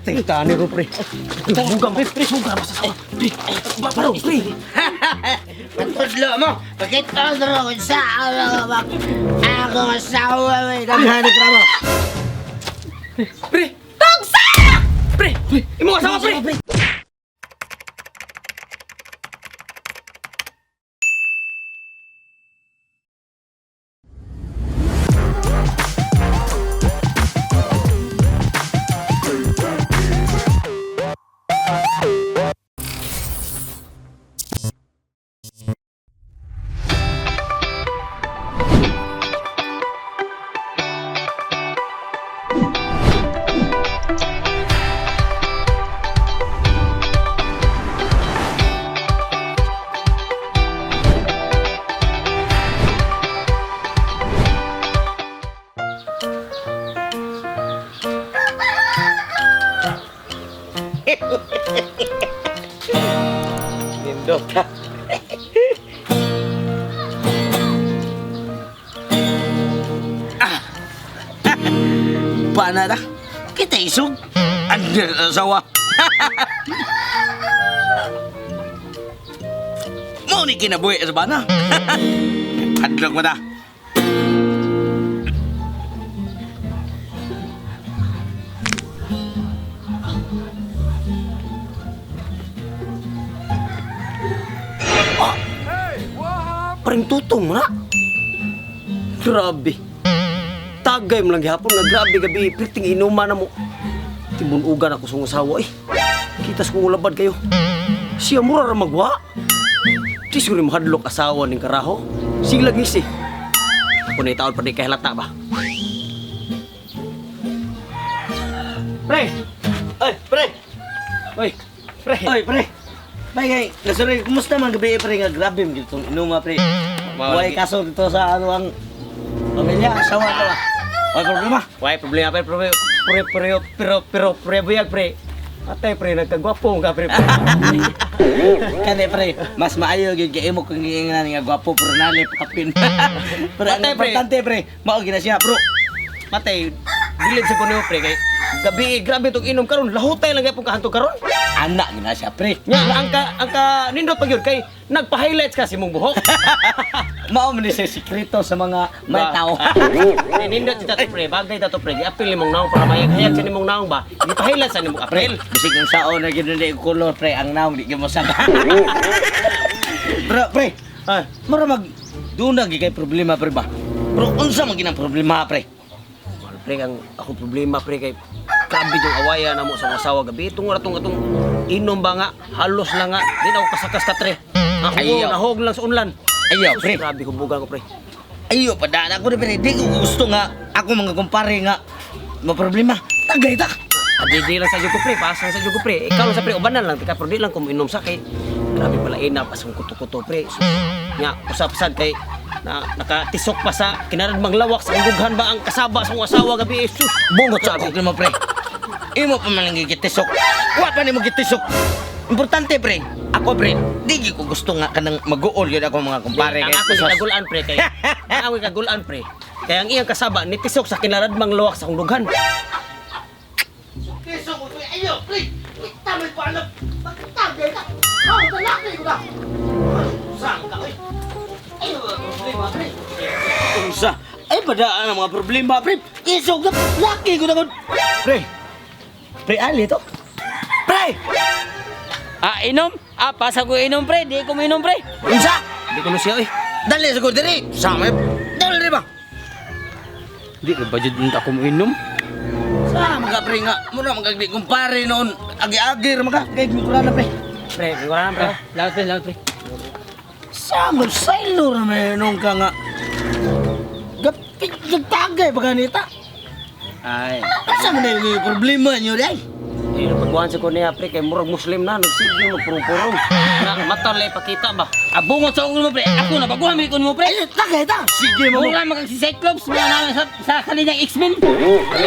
Tingtani ko, pre. Bugang, pre. Bugang, masasawa. Pre, baro, pre. Matudlo mo, pakita ko sa ako asawa mo. Hanip na mo. Pre. Tugsa! Pre. Imo asawa, pre. Nindot ka. Paano na? Kita isog. Andyan asawa. Mau ni kinabuhi sa bana. Hadlok mo na. Paring tutong na. Grabe. Tagay mo lang gihapon nga grabe gabi. Perting inuman na mo. Timunugan ako sa usawa eh. Kitas kong ulabad kayo. Siya mura ra magwa. Di suri mahadlok asawa ning karaho. Sige lagi si. Ako na itaon pa di kay halata ba? Pre! Ay, pre! Oy! Pre! Ay, pre! Bay, nasuri, kumusta man gabi pre nga grabe mo gitong inuma pre. Why kaso dito sa ano ang pamilya, asawa ko ba? Ay, problema. Why problema pero buyag pre. Atay pre nagkagwapo nga pre. Kani pre, mas maayo gyud kay imo kung giingan nga gwapo pero nali pakapin. Pero ang Matay, pre. importante pre, mao gina siya pro. Matay, bilid sa kuno pre kay gabi grabe tong inom karon lahutay lang gyapon kahanto karon. Anak gina siya pre. Nya ang ka nindot pa gyud kay nagpa-highlights ka si mong buhok. Mao man ni sa sikreto sa mga may Ba? tao. Nindot kita to pre, bagay ta to pre. Apil nimong naong para mayag-hayag sa nimong naong ba. Ipa-highlights sa nimong Pre, apil. bisig yung saon na gina ni color pre ang naong di gyud mo saka. Bro, pre, Ah, mura mag dunag kay problema pre ba? Pero unsa man ginang problema pre? well, pre ang ako problema pre kay grabe yung awaya na mo sa asawa gabi. Itong atong inom ba nga halos lang nga di na ako kasakas ka tre. Ako Ayaw. nahog lang sa unlan. Ayaw, Sus, pre. grabe hubugan ko pre. Ayo padaan ako na pre, di ko gusto nga ako mga kumpare nga maproblema. Tagay ta. Di lang sa jugo pre, pasang sa jugo pre. Ikaw sa pre ubanan lang tika pero di lang ko minom sa kay. Grabe pala ina pasang kuto-kuto pre. Sus, nya usap-sad kay na nakatisok pa sa kinaradmang lawak sa dughan ba ang kasaba sa akong asawa gabi. Sus, Bungot sa ako mo pre. Imo pa man lang gitisok. Wa pa nimo gitisok. Importante pre. Ako pre, di ko gusto nga kanang mag-uol yun ako mga kumpare. Ang ako Sus- kagulan pre kay. Ang ako kagulan pre. Kaya ang iyang kasaba nitisok sa kinaradmang lawak sa akong dughan. Tisok mo pre. Ayo pre. Tamay pa anak. Pagtagay ka. Ako talaki ko na. Saan ka oy? Ayo problema pre. Unsa? Ay padaan ang mga problema pre. Tisok na laki ko na. Pre. Pre ali to. Pre. Inom? Pasa ko inom pre, di ko mainom pre. Unsa? Di ko na siya eh. Dali sa ko diri. Sama. Dali ba? Di na budget nita ko mainom. Sama ka pre nga. Muna magagdi kumpare noon. Agi-agi ra maka kay mura na pre. Pre, wala na pre. Laut pre. Sama sailo ra menong ka nga. Gapit tagay ba ganita? Ay. Asa man yung problema niyo day? Eh, pagkuhan sa ko niya pre kay murag Muslim na nagsiglo magpurong-purong. Na mata lay pakita ba. Abungot sa ulo mo pre. Ako na baguhan mi ko mo pre. Ay, tagay ta. Sige mo. Mura magag si Cyclops mga namin sa kanilang X-Men.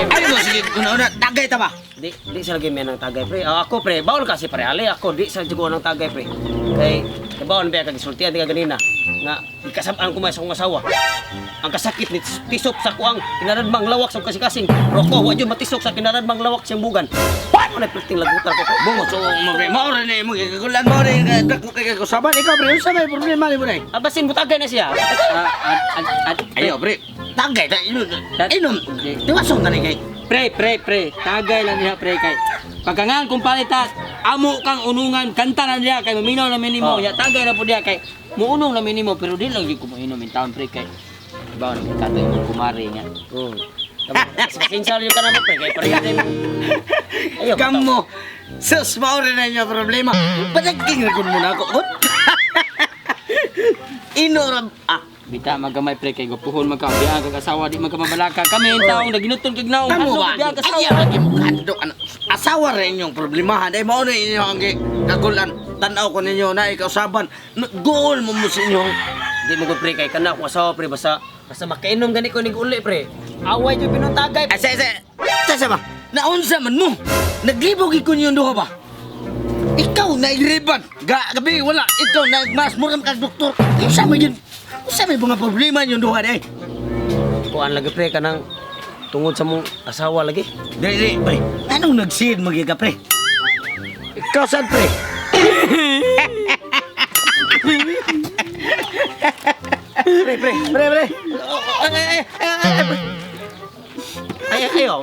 Ay mo sige una tagay ta ba? Di sa lagi may ng tagay pre. Ako pre, bawal kasi pre ali ako di sa jugo ng tagay pre. Kay bawal ba kag sultihan di ka ganina nga ikasabaan ko may sa akong asawa. Ang kasakit ni tisok sa kuang kinaradmang lawak sa kasing-kasing. Roko wa jud matisok sa kinaradmang lawak siyang bugan. What? Ano na perting lagutan ko pre? Bungo so mo pre. Mao rin mo kagulan mo rin dako kay kasaban ikaw pre. Unsa may problema ni mo nay? Abasin butagay na siya. Ayo pre. Tagay ta inom. Tiwasong tani kay. Pre. Tagay lang niya, pre, kay. Pagkangan kung palitas, amo kang unungan, kanta na niya, kay maminaw na minimo. Ya, tagay na po niya, kay muunong na minimo, pero di lang di ko mainom in town, pre, kay. Diba, nagkatayo mo kumari nga. Oo. Sinsal yung ka naman pre, kay pareha din. Ayaw. Kamo. Sus mao rin na niya problema. Padagking ra kun mo na ako. Inoram Bita, magamay, pre, kay gupuhon magkabiya, kag asawa, di magkamabalaka. Kami yung taong naginutong kag naong. Kamu ba? Biya, kasawa. Ayaw lagi mo kando. Asawa rin yung problemahan. Ay, mao na inyo ang kagulan. Tanaw ko ninyo na ikaw saban. Goal mo mo sa inyo. Di mo ko pre, kay kana ko asawa pre, basta makainom gani ko ning uli pre. Away yung pinuntagay. Sa ba? Naunsa man mo? Naglibog ikon yung duha ba? Ikaw na iriban. Gabi wala. Ikaw na mas muram kag doktor. Isa mo yun. Isa may mga problema yung duha eh. Kuan lagi pre kanang tungod sa mong asawa lagi. Dili, pre. Anong nagsid magi ka, pre? Ikaw saan, pre? Pre.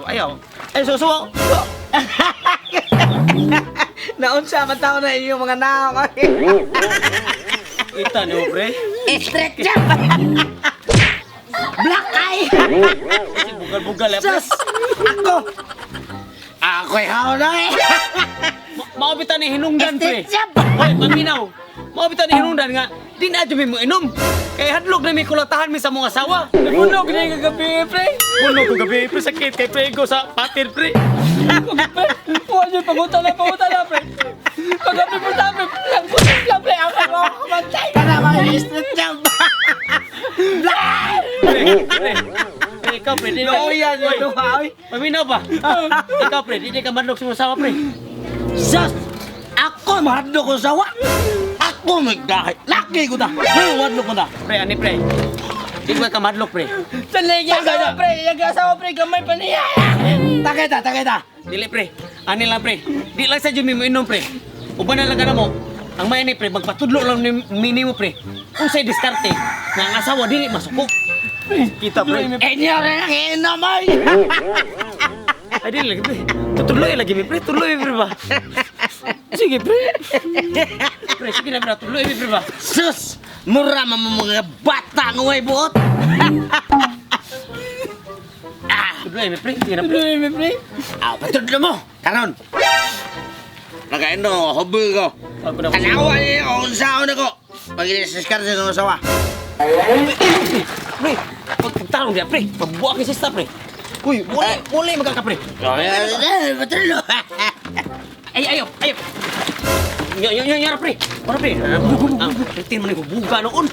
Ayaw. Ay susuko. Naunsa man tao na inyong mga naong. Ita niyo pre. Straight jump! Black eye! Bugal-bugal ya pre. Sus! Ako'y haunay! Maobitan ni hinungdan pre. Straight jump! Hoy, paminaw. Maobitan ni hinungdan nga. Di na dyan mo inom. Kaya hadlok na may kulatahan mi sa mga asawa. Nabunog na yung kagabi pre. Bunog ko gabi pre. Sakit kay pre. Go sa patir pre. Huwag yung pamuta na, pre. Pagabi po sa amin, lang, pre, ako kamantay. Para mga straight jump! Pre, ikaw pre. Di Oo yan, yung duha, oy. Paminaw ba? Ikaw pre. Di ka madlok sa mga asawa pre. Sus! Ako mahadlo ko sawa! Ako magdahit! Laki ko ta! Wadlo ko ta! Pre, ani pre. Di ka madlok pre. Sanay yung asawa, pre. Yung asawa, pre, gamay pa niya. Takay ta! Dili pre. Ani lang pre. Di lang sa jud mo inom pre. Uban na lang kana mo. Ang may ni pre magpatudlo lang ni minimo pre. Unsay diskarte nga ang asawa dili masuko. Kita pre. Inyo rin ang inamay! Ay dili lagi pre. Tutuloy lagi mi pre. Tuloy pre ba. Sige pre. Pre sige na pre. Tuloy pre ba. Sus! Mura mga bata ngaway buot! Tuloy mi pre. Sige na pre. Patudlo mo! Karon! Nakain no, hobi ko. Ako na. Kanawa niyo kung saan ako. Pag-iniskar sa mga sawa. Pre. Pagtalong dia pre. Pagbuak ni sista pre. Uy, muli magka pre. Patudlo! Ayaw. Nyara pre. Para pre. Pertin man ko buga noon.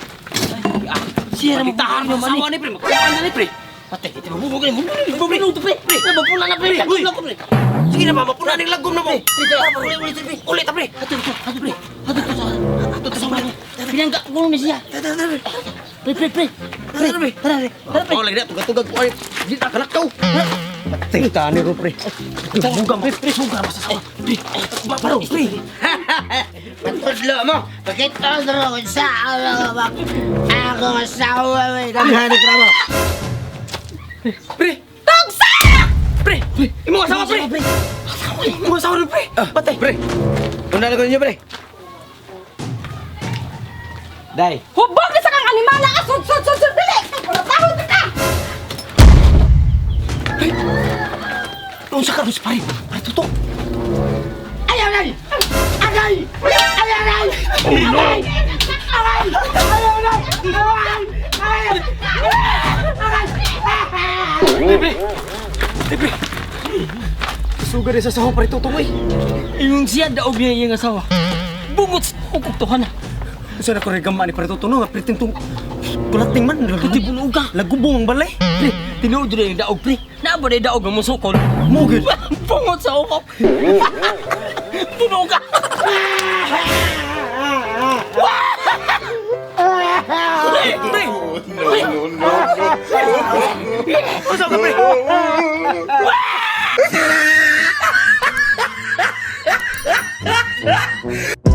Siya na tahan mo man ni pre. Magkawan na ni pre. Patay, ito mabubog na. Mabubog pre. Mapuna na pre. Uy. Sige na ba, mapuna ng lagom na mo. Ulit pre. Ato pre. Ato sa mga. Pinangga ko ni siya. Pre. Oh, lagi na. Tugag-tugag ko. Di na kalakaw. Patay, tani ro pre. Buga pre. Buga mo sa sawa. Pre. Baro pre. Patudlo mo! Pakita ko kung saan ako masawa. Naghanip na mo! Pre. Tagsa! Pre. Imo asawa pre. Imo asawa pre. Patay. Pre! Una lang ko ninyo, pre! Day! Hubog na sa kang animala! Sud! Dili! Tahod ka! Doon sa karus pare. Pare tutok. Ayaw na! Agay! Ayaw na! Oh no! Ayaw na! Pre. Sugar sa sawa pare tutok eh. Yung siya, daog niya yung asawa. Bungot sa ukuktuhan na. Kasi na ko regama ni pare tutok no. Priting tung kulating man. Kuti bunuga. Lagubong ang balay. Pre, tinuod na yung daog, pre. Naaba na yung daog ang musukol. Mugid. Bungot sa ukok. Bunuga. Pre. Masa ka pre? ha?